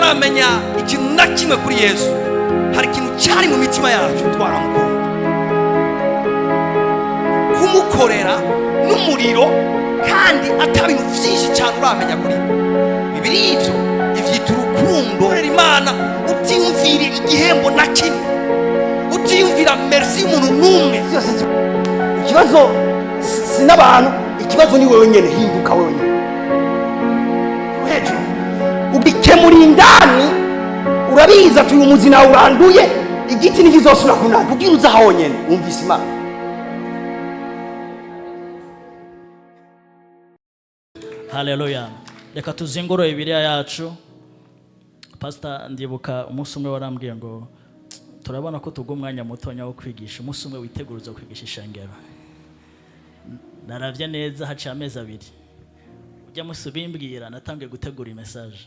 tutaramenya ikintu na kimwe kuri Yesu, hari ikintu cyari mu mitima yacu twaramukunda. Kumukorera n'umuriro kandi atabintu byinshi cyane uramenya kuri Bibiri ivyo ivyita urukundo. Imana utiyumvira igihembo na kimwe, utiyumvira merci y'umuntu n'umwe. Ikibazo sinabantu, ikibazo ni wewe nyene. Hinduka wewe nyene, hejuru ubikemura indani. Urabiza tuyu muzi nawe uranduye, igiti nikizosura kunaka ugira uza hawo nyene. Umvise Imana. Haleluya. Reka tuzingurure Bibiliya yacu. Pastor ndibuka umunsi umwe warambwiye ngo turabona ko tugwa umwanya mutonya wo kwigisha, umunsi umwe witeguruza kwigisha ishengero. Naravye neza haciye amezi 2. Ujya musubimbwira natangiye gutegura message.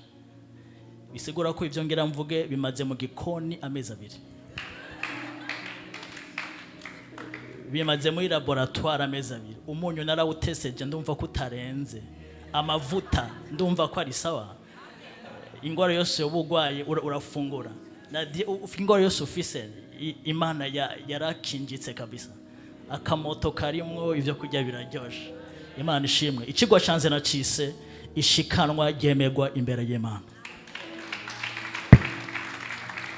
Bisigura ko ivyo ngira mvuge bimaze mu gikoni amezi 2. Bimaze muri laboratoire amezi 2. Umunyu narawuteseje ndumva ko utarenze. Amavuta ndumva ko ari sawa. Ingwara yose y'ubugwaye urafungura. Ingwara yose ufise Imana yarakinjitse kabisa. Akamoto karimwo ivyo kurya biraryoshe. Imana ishimwe. Ikigwa canze na cise ishikanwa ryemerwa imbere y'Imana.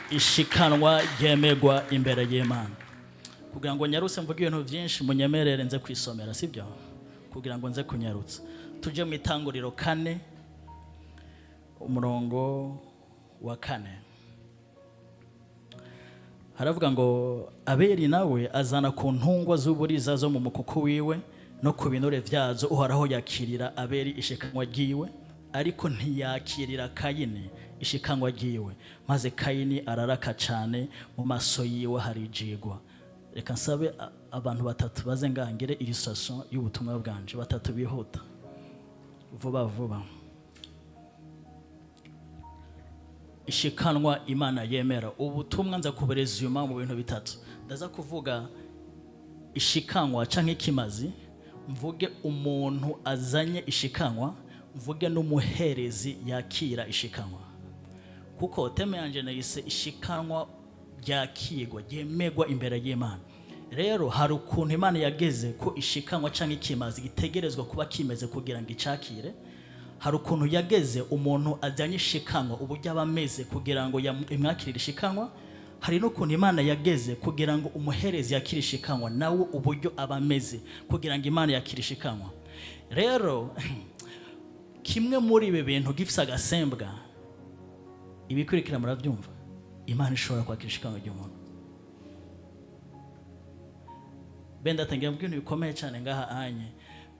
Ishikanwa ryemerwa imbere y'Imana. Kugira ngo nyarutse mvuge ibintu byinshi munyemerere nze kwisomera, sibyo? Kugira ngo nze kunyarutsa. Tuje mu Itanguriro 4 umurongo wa 4. Haravuga ngo Abeli nawe azana ku ntungwa z'uburiza zo mu mukuku wiwe no ku binure vyazo, uhoraho yakirira Abeli ishikanwa ryiwe, ariko ntiyakirira Kayini ishikanwa ryiwe, maze Kayini araraka cyane mu maso yiwe harijigwa. Reka nsabe abantu 3 baze ngangire illustration y'ubutumwa bwanje, 3 bihuta vuba. Ishikanwa Imana yemera. Ubutumwa nza kuberezuma mu bintu 3. Ndaza kuvuga ishikanwa canke ikimazi, mvuge umuntu azanye ishikanwa, mvuge n'umuherezi yakira ishikanwa. Kuko teme yanje nayise ishikanwa ryakirwa ryemerwa imbere y'Imana. Rero hari ukuntu Imana yageze ko ishikanwa canke ikimazi gitegerezwa kuba kimeze kugira ngo icakire. Hari ukuntu yageze umuntu ajyanye ishikanwa uburyo abameze kugira ngo imwakirire ishikanwa. Hari n'ukuntu Imana yageze kugira ngo umuherezi yakire ishikanwa nawe uburyo abameze kugira ngo Imana yakire ishikanwa. Rero kimwe muri ibi bintu gifisa agasembwa, ibikurikira murabyumva. Imana ishobora kwakira ishikanwa ry'umuntu. Benda tangira mbwino bikomeye cyane ngaha anye.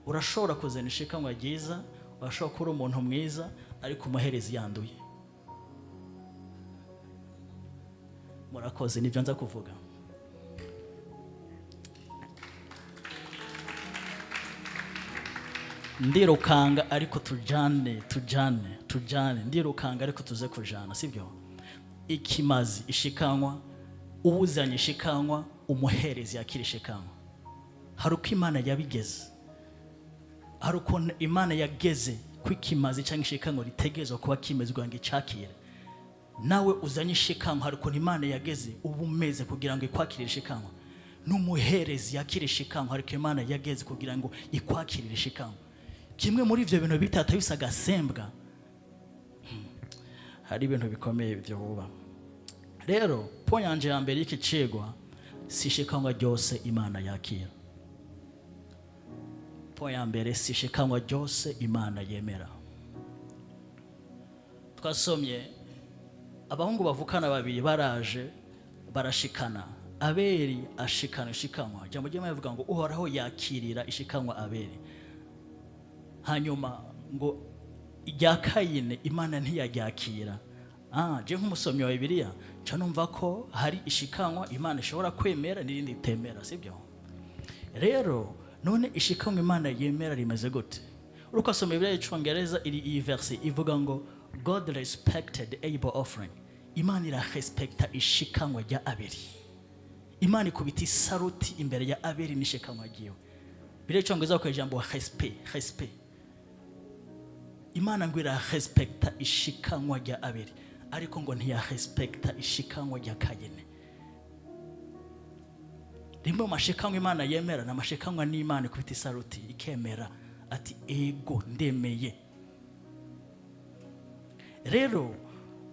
Urashobora kuzana ishikanwa ryiza, urashobora kuba umuntu mwiza ariko umuherezi yanduye. Murakoze nibyo nza kuvuga. Ndirukanga ariko tujane. Ndirukanga ariko tuze kujana, sibyo? Ikimazi ishikanwa, ubuzanye ishikanwa, umuherezi yakira ishikanwa. Hari uko Imana yabigeze. Hari uko Imana yageze ko ikimazi cyangwa ishikanwa ritegezwa kuba kimezwa ngo icakire. Nawe uzanye ishikanwa, hari uko Imana yageze ubumeze kugira ngo ikwakire ishikanwa. N'umuherezi yakira ishikanwa, hari uko Imana yageze kugira ngo ikwakirire ishikanwa. Kimwe muri ivyo bintu bitatu bisa gasembwa. Hari ibintu bikomeye byo buba. Rero point yanje ya mbere iki cigwa si ishikanwa ryose Imana yakira. Point ya mbere si ishikanwa ryose Imana yemera. Twasomye abahungu bavukana babiri baraje barashikana. Abeli ashikana ishikanwa. Jambo jema yavuga ngo uhoraho yakirira ishikanwa Abeli. Hanyuma ngo irya Kayini Imana ntiyaryakira. Je nk'umusomyi wa Bibiliya canumva ko hari ishikanwa Imana ishobora kwemera n'irindi temera, sibyo? Rero none ishikanwa Imana yemera rimeze gute? Urukasoma Bibiliya y'Icyongereza iyi verse ivuga ngo God respected Abel offering. Imana irarespecta ishikanwa rya Abeli. Imana ikubita isaruti imbere ya Abeli n'ishikanwa ryiwe. Bibiliya y'Icyongereza ko ijambo respect. Imana ngo irarespecta ishikanwa rya Abeli. ariko ngo ntiyarespekta ishikanwa rya Kayini. Rimwe mu mashikanwa Imana yemera na mashikanwa n'Imana kubita isaruti ikemera ati ego ndemeye. Rero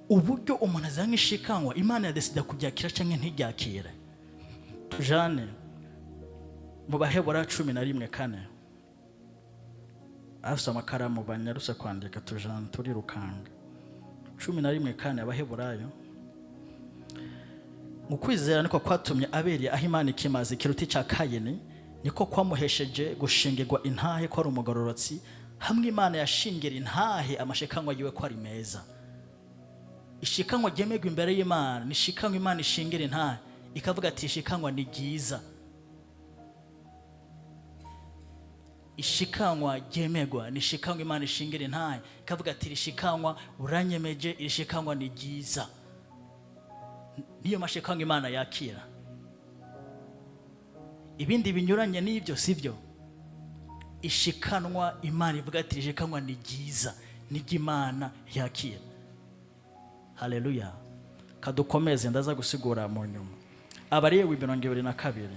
uburyo umuntu azanga ishikanwa Imana yadesida kuryakira canke ntiryakire. Tujane mu Baheburayo 11:4 afisa amakaramu banyaruse kwandika tujane turi rukanga 11:4 Abaheburayo. Mu kwizera niko kwatumye Abeli aho Imana ikimaze ikiruti ca Kayini niko kwamuhesheje gushingirwa intahe ko ari umugororotsi hamwe Imana yashingira intahe amashikanwa yiwe ko ari meza. Ishikanwa ryemerwa imbere y'Imana ni ishikanwa Imana ishingira intahe ikavuga ati ishikanwa ni ryiza. Ishikanwa ryemerwa ni ishikanwa Imana ishingira intahe ikavuga ati ishikanwa uranyemeje, ishikanwa ni ryiza. Niyo mashikanwa Imana yakira. Ibindi binyuranye n'ibyo sivyo. Ishikanwa Imana ivuga ati ishikanwa ni ryiza, ni Imana yakira. Haleluya. Kadukomeze ndaza gusigura mu nyuma. Abalewi 22.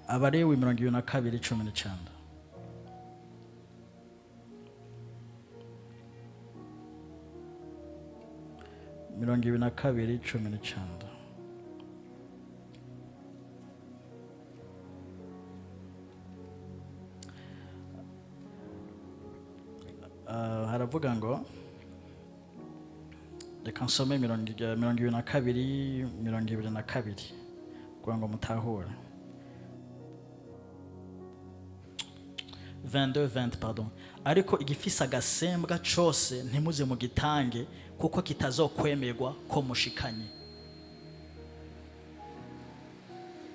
Abalewi 22:19. Mirongo ibiri na kabiri cumi n'icyenda. Haravuga ngo reka nsome 22:22 kugira ngo mutahure. 22:20 pardon. Ariko igifisa agasembwa cose ntimuze mu gitange kuko kitazokwemerwa ko mushikanye.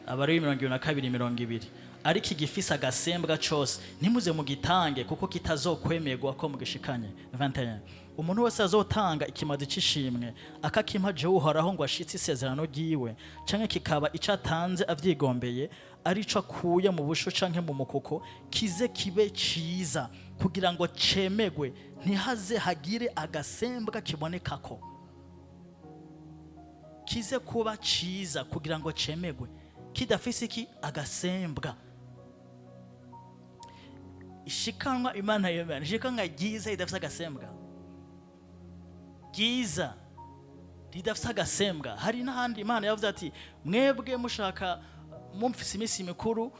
Abalewi 22:20. Ariko igifisa agasembwa cose ntimuze mu gitange kuko kitazokwemerwa ko mugishikanye. 21. Umuntu wese azotanga ikimazi c'ishimwe akakimpa je uhoraho ngo ashitse isezerano ryiwe canke kikaba icatanze avyigombeye arico akuye mu busho canke mu mukoko kize kibe ciza kugira ngo cemegwe ntihaze hagire agasembwa kibonekako. Kize kuba ciza kugira ngo cemegwe kidafise iki agasembwa. Ishikanwa Imana yemera ishikanwa ryiza idafise agasembwa. Ryiza ridafise agasembwa. Hari n'ahandi Imana yavuze ati mwebwe mushaka mumfise imisi mikuru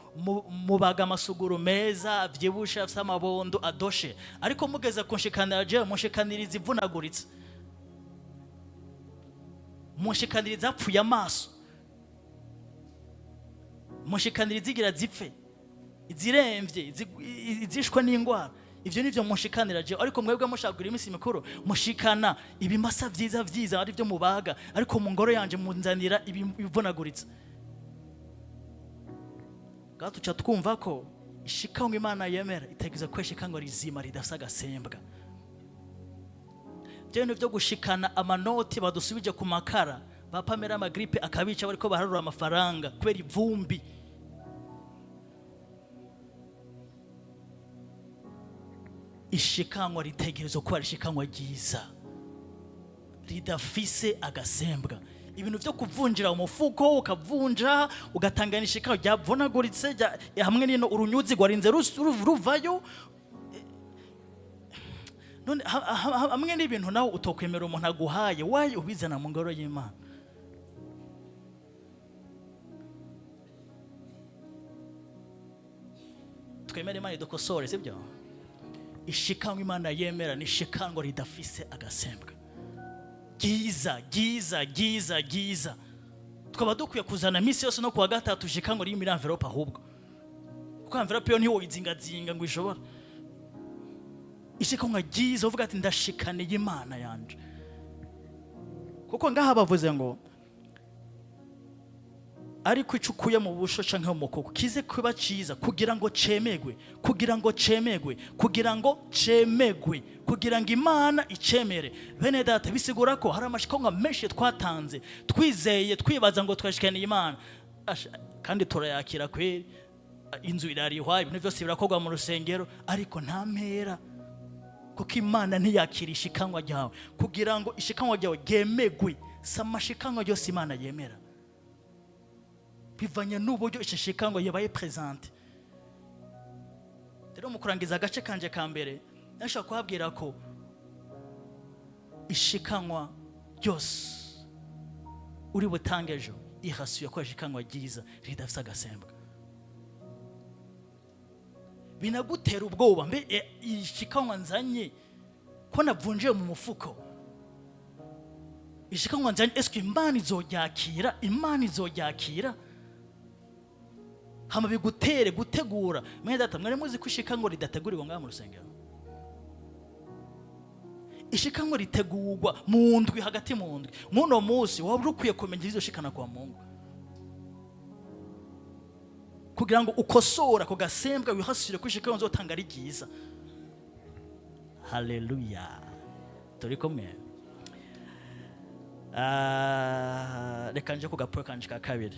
mubaga amasuguru meza avyibusha afise amabondo adoshe, ariko mugeze kunshikanira je mushikaniriza ivunaguritse, mushikaniriza apfuye amaso, mushikaniriza igira zipfe, iziremvye izishwe n'ingwara. Ivyo nivyo mushikanira je, ariko mwebwe mushagura imisi mikuru mushikana ibimasa vyiza vyiza ari byo mubaga, ariko mu ngoro yanje munzanira ibivunaguritse. Gatuca twumva ko ishikanwa Imana yemera itegiza ko ishikanwa rizima ridafise agasembwa. Byo nivyo gushikana amanoti badusubije ku makara bapamera amagripe akabica bariko baharura amafaranga kubera ivumbi. Ishikanwa ritegerezo ko ari ishikanwa ryiza ridafise agasembwa. Ibintu byo kuvunjira umufuko ukavunja ugatangana ishikanwa ryavunaguritse hamwe n'ino urunyuzi rwarinze ruvayo. None hamwe n'ibintu nawe utokwemera umuntu aguhaye waye ubizana mu ngoro y'Imana. Twemere Imana idukosore sibyo. Ishikanwa Imana yemera ni ishikanwa ridafise agasembwa. Giza. Tukaba dukwiye kuzana misi yose no kuwa gatatu ishikanwa riri muri envelope ahubwo. Kuko envelope yo ntiwo izingazinga ngo ishobora. Ishikanwa giza uvuga ati ndashikaniye Imana yanje. Kuko ngaha bavuze ngo ariko icukuye mu busho canke mu mukoko kize kuba ciza kugira ngo cemegwe, kugira ngo Imana icemere. Bene data bisigura ko hari amashikanwa menshi twatanze twizeye twibaza ngo twashikaniye Imana kandi turayakira kweri, inzu irarihwa ibintu byose birakorwa mu rusengero, ariko nta mpera kuko imana ntiyakira ishikanwa ryawe. Kugira ngo ishikanwa ryawe ryemegwe, si amashikanwa yose imana yemera, bivanye n'uburyo ishikanwa yabaye presente. Rero mu kurangiza agace kanje ka mbere nashaka kuhabwira ko ishikanwa ryose uri butange ejo irasuye ko ishikanwa ryiza ridafite agasembwa. Binagutera ubwoba, mbe ishikanwa nzanye ko navunjiye mu mufuko, ishikanwa nzanye eske imana izoryakira? Imana izoryakira? Hama bigutere gutegura. Mwe data, mwari muzi ko ishikanwa ridategurirwa ngaha mu rusengero? Ishikanwa ritegurwa mu ndwi, hagati mu ndwi. Muno munsi waba ukwiye kumenya izo shikana kwa Mungu, kugira ngo ukosora ko gasembwa wihasire ko ishikanwa nzotanga ari ryiza. Haleluya. Turi kumwe? Reka nje ku gapo kanje ka kabiri.